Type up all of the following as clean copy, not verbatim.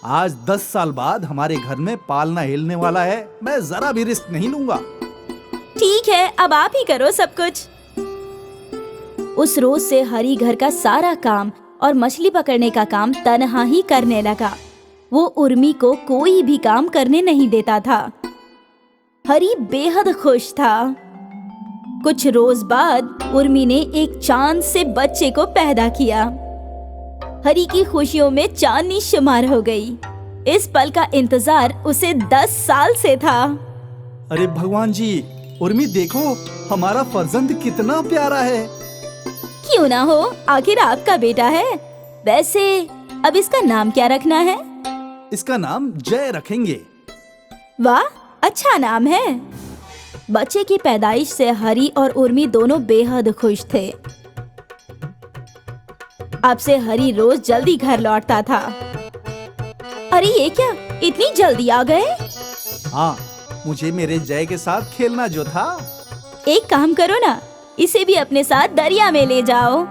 आज 10 साल बाद हमारे घर में पालना हिलने वाला है। मैं जरा भी रिस्क नहीं लूंगा। ठीक है, अब आप ही करो सब कुछ। उस रोज से हरी घर का सारा काम और मछली पकड़ने का काम तन्हा ही करने लगा। वो उर्मी को कोई भी काम करने नहीं देता था। हरी बेहद खुश था। कुछ रोज बाद उर्मी ने एक चांद से बच्चे को पैदा किया। हरी की खुशियों में चांदनी शुमार हो गई। इस पल का इंतजार उसे 10 साल से था। अरे भगवान जी, उर्मी देखो, हमारा फर्जंद कितना प्यारा है। क्यों ना हो, आखिर आपका बेटा है। वैसे अब इसका नाम क्या रखना है? इसका नाम जय रखेंगे। वाह, अच्छा नाम है। बच्चे की पैदाइश से हरी और उर्मी दोनों बेहद खुश थे। अब से हरी रोज जल्दी घर लौटता था। अरे ये क्या, इतनी जल्दी आ गए? हाँ, मुझे मेरे जय के साथ खेलना जो था। एक काम करो ना, इसे भी अपने साथ दरिया में ले जाओ।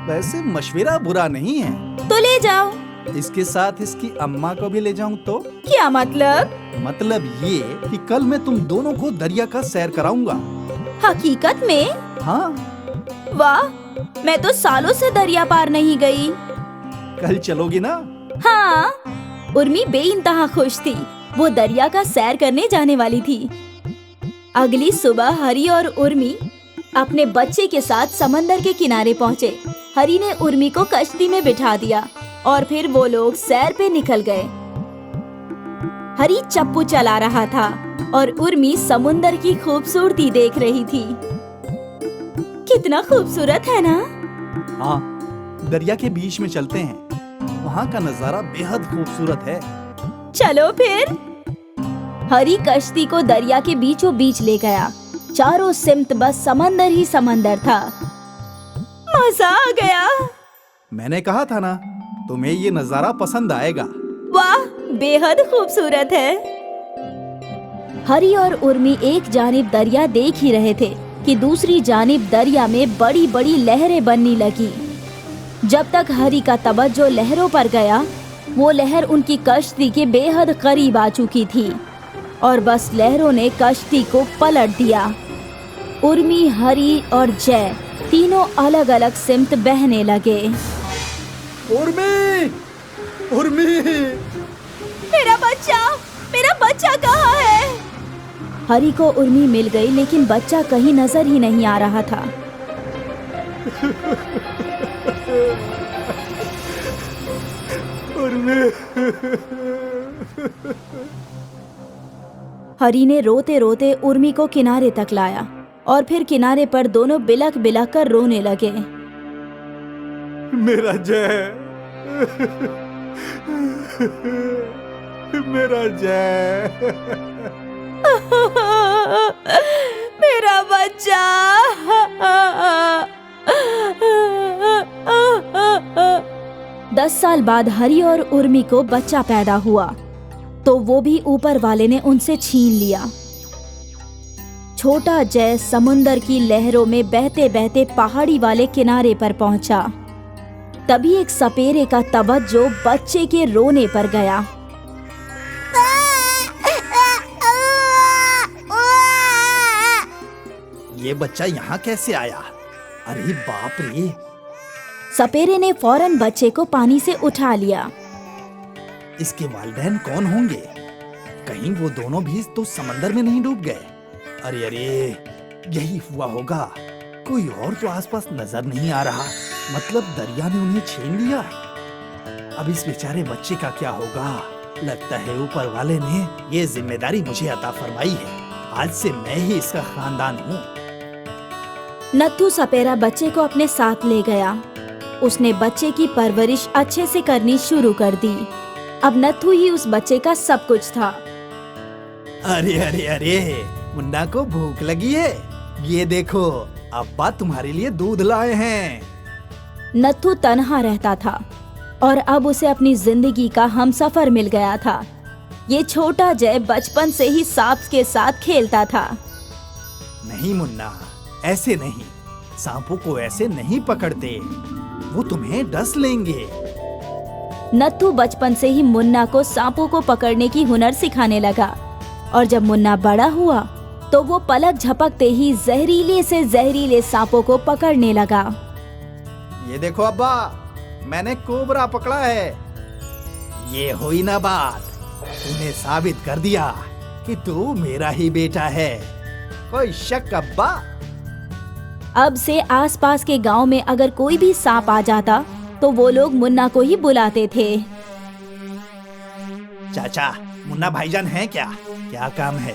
वैसे मशवरा बुरा नहीं है। तो ले जाओ। इसके साथ इसकी अम्मा को भी ले जाऊं तो? क्या मतलब? मतलब ये कि कल मैं तुम दोनों को दरिया का सैर कराऊंगा। हकीकत में? हाँ। वाह, मैं तो सालों से दरिया पार नहीं गई। कल चलोगी ना? हाँ। उर्मी बेइंतहा खुश थी। वो दरिया का सैर करने जाने वाली थी। अगली सुबह हरी और उर्मी अपने बच्चे के साथ समंदर के किनारे पहुँचे। हरी ने उर्मी को कश्ती में बिठा दिया और फिर वो लोग सैर पे निकल गए। हरी चप्पू चला रहा था और उर्मी समुंदर की खूबसूरती देख रही थी। कितना खूबसूरत है ना? हाँ, दरिया के बीच में चलते हैं। वहाँ का नजारा बेहद खूबसूरत है। चलो फिर। हरी कश्ती को दरिया के बीचों बीच ले गया। चारों सिमत बस समंदर ही समंदर था। मजा आ गया। मैंने कहा था ना, तुम्हें ये नजारा पसंद आएगा। वाह, बेहद खूबसूरत है। हरी और उर्मी एक जानिब दरिया देख ही रहे थे कि दूसरी जानिब दरिया में बड़ी बड़ी लहरें बनने लगी। जब तक हरी का तवज्जो लहरों पर गया, वो लहर उनकी कश्ती के बेहद करीब आ चुकी थी और बस लहरों ने कश्ती को पलट दिया। उर्मी, हरी और जय तीनों अलग अलग सिमत बहने लगे। उर्मी! उर्मी! मेरा बच्चा कहाँ है? हरी को उर्मी मिल गई, लेकिन बच्चा कहीं नजर ही नहीं आ रहा था। उर्मी! हरी ने रोते रोते उर्मी को किनारे तक लाया और फिर किनारे पर दोनों बिलख बिलख कर रोने लगे। मेरा जय, मेरा जय, मेरा बच्चा। 10 साल बाद हरी और उर्मी को बच्चा पैदा हुआ, तो वो भी ऊपर वाले ने उनसे छीन लिया। छोटा जय समुंदर की लहरों में बहते बहते पहाड़ी वाले किनारे पर पहुंचा। तभी एक सपेरे का तवज्जो बच्चे के रोने पर गया। ये बच्चा यहाँ कैसे आया? अरे बाप रे! सपेरे ने फौरन बच्चे को पानी से उठा लिया। इसके वालिदैन कौन होंगे? कहीं वो दोनों भी तो समंदर में नहीं डूब गए? अरे अरे, यही हुआ होगा। कोई और तो आसपास नजर नहीं आ रहा। मतलब दरिया ने उन्हें छीन लिया। अब इस बेचारे बच्चे का क्या होगा? लगता है ऊपर वाले ने ये जिम्मेदारी मुझे अता फरमाई है। आज से मैं ही इसका खानदान हूँ। नत्थू सपेरा बच्चे को अपने साथ ले गया। उसने बच्चे की परवरिश अच्छे से करनी शुरू कर दी। अब नत्थू ही उस बच्चे का सब कुछ था। अरे अरे अरे, मुन्ना को भूख लगी है। ये देखो, अब्बा तुम्हारे लिए दूध लाए हैं। नत्थू तन्हा रहता था और अब उसे अपनी जिंदगी का हमसफर मिल गया था। ये छोटा जय बचपन से ही सांप के साथ खेलता था। नहीं मुन्ना, ऐसे नहीं। सांपों को ऐसे नहीं पकड़ते, वो तुम्हें डस लेंगे। नत्थू बचपन से ही मुन्ना को सांपों को पकड़ने की हुनर सिखाने लगा और जब मुन्ना बड़ा हुआ तो वो पलक झपकते ही जहरीले से जहरीले सांपों को पकड़ने लगा। ये देखो अब्बा, मैंने कोबरा पकड़ा है। ये हुई ना बात, तूने साबित कर दिया कि तू मेरा ही बेटा है। कोई शक अब्बा? अब से आसपास के गांव में अगर कोई भी सांप आ जाता तो वो लोग मुन्ना को ही बुलाते थे। चाचा, मुन्ना भाईजान है क्या? क्या काम है?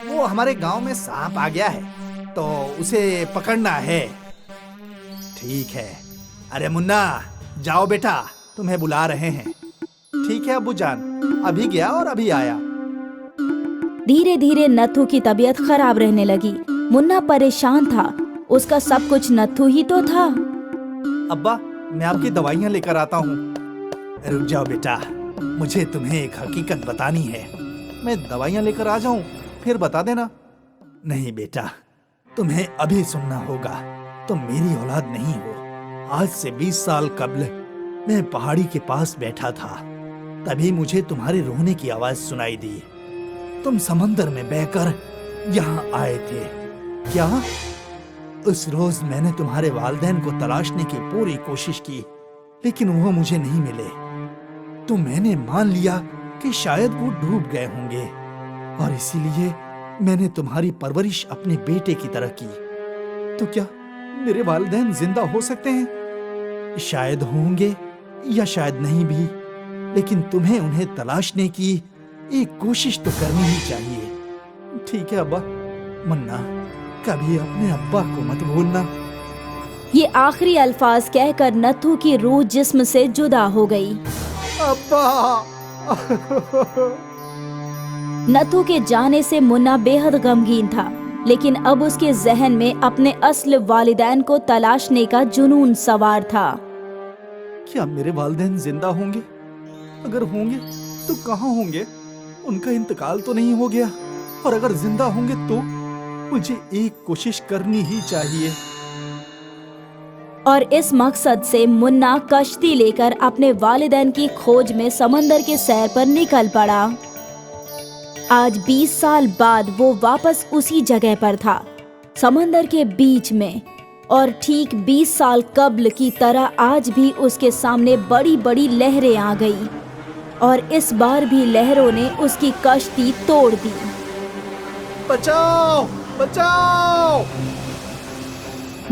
वो हमारे गांव में सांप आ गया है तो उसे पकड़ना है। ठीक है। अरे मुन्ना, जाओ बेटा, तुम्हें बुला रहे हैं। ठीक है अब्बू जान, अभी गया और अभी आया। धीरे धीरे नत्थू की तबीयत खराब रहने लगी। मुन्ना परेशान था, उसका सब कुछ नत्थू ही तो था। अब्बा, मैं आपकी दवाइयाँ लेकर आता हूँ। रुक जाओ बेटा, मुझे तुम्हें एक हकीकत बतानी है। मैं दवाइयाँ लेकर आ जाऊँ फिर बता देना। नहीं बेटा, तुम्हें अभी सुनना होगा। तुम मेरी औलाद नहीं हो। आज से 20 साल कबल मैं पहाड़ी के पास बैठा था, तभी मुझे तुम्हारे रोने की आवाज सुनाई दी। तुम समंदर में बहकर यहाँ आए थे। क्या? उस रोज मैंने तुम्हारे वालिदैन को तलाशने की पूरी कोशिश की, लेकिन वो मुझे नहीं मिले। तो मैंने मान लिया कि शायद वो डूब गए होंगे और इसीलिए मैंने तुम्हारी परवरिश अपने बेटे की तरह की। तो क्या मेरे वालिदैन जिंदा हो सकते हैं? शायद होंगे या शायद नहीं भी, लेकिन तुम्हें उन्हें तलाशने की एक कोशिश तो करनी ही चाहिए। ठीक है अब्बा। मुन्ना, कभी अपने अब्बा को मत भूलना। ये आखिरी अल्फाज कहकर नत्थू की रूह जिस्म से जुदा हो गई। अब्बा! नत्थू के जाने से मुन्ना बेहद गमगीन था, लेकिन अब उसके जहन में अपने असली वालिदैन को तलाशने का जुनून सवार था। क्या मेरे वालिदैन जिंदा होंगे? अगर होंगे तो कहाँ होंगे? उनका इंतकाल तो नहीं हो गया? और अगर जिंदा होंगे तो मुझे एक कोशिश करनी ही चाहिए। और इस मकसद से मुन्ना कश्ती लेकर अपने वालिदैन की खोज में समंदर के सैर पर निकल पड़ा। आज 20 साल बाद वो वापस उसी जगह पर था, समंदर के बीच में। और ठीक 20 साल कब्ल की तरह आज भी उसके सामने बड़ी बड़ी लहरें आ गई और इस बार भी लहरों ने उसकी कश्ती तोड़ दी। बचाओ! बचाओ!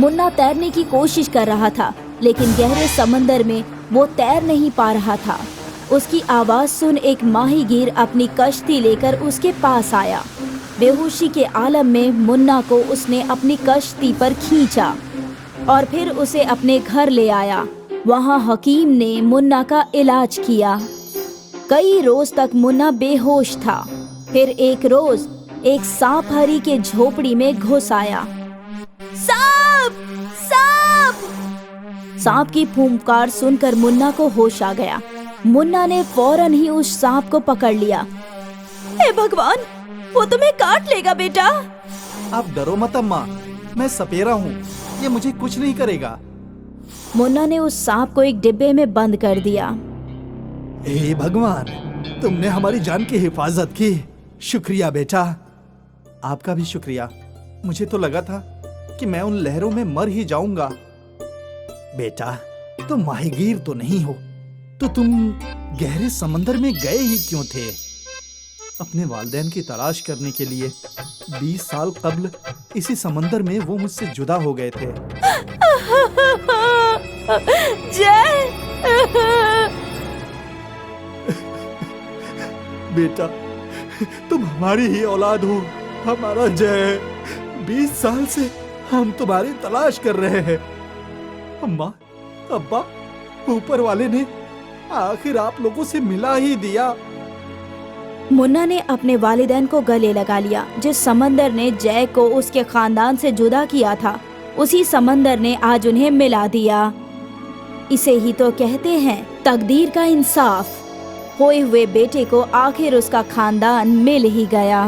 मुन्ना तैरने की कोशिश कर रहा था, लेकिन गहरे समंदर में वो तैर नहीं पा रहा था। उसकी आवाज सुन एक माहीगीर अपनी कश्ती लेकर उसके पास आया। बेहोशी के आलम में मुन्ना को उसने अपनी कश्ती पर खींचा और फिर उसे अपने घर ले आया। वहाँ हकीम ने मुन्ना का इलाज किया। कई रोज तक मुन्ना बेहोश था। फिर एक रोज एक सांप हरी के झोपड़ी में घुस आया। सांप! सांप! सांप की फुंकार सुनकर मुन्ना को होश आ गया। मुन्ना ने फौरन ही उस सांप को पकड़ लिया। हे भगवान, वो तुम्हें काट लेगा बेटा। आप डरो मत अम्मा, मैं सपेरा हूँ, ये मुझे कुछ नहीं करेगा। मुन्ना ने उस सांप को एक डिब्बे में बंद कर दिया। हे भगवान, तुमने हमारी जान की हिफाजत की। शुक्रिया बेटा। आपका भी शुक्रिया। मुझे तो लगा था कि मैं उन लहरों में मर ही जाऊंगा। बेटा, तुम माहीगीर तो नहीं हो, तो तुम गहरे समंदर में गए ही क्यों थे? अपने वालिदैन की तलाश करने के लिए 20 साल कब्ल इसी समंदर में वो मुझसे जुदा हो गए थे। जय! बेटा, तुम हमारी ही औलाद हो, हमारा जय। 20 साल से हम तुम्हारी तलाश कर रहे हैं। अम्मा, अब्बा, ऊपर वाले ने आखिर आप लोगों से मिला ही दिया। मुन्ना ने अपने वालिदैन को गले लगा लिया। जिस समंदर ने जय को उसके खानदान से जुदा किया था, उसी समंदर ने आज उन्हें मिला दिया। इसे ही तो कहते हैं तकदीर का इंसाफ। खोए हुए बेटे को आखिर उसका खानदान मिल ही गया।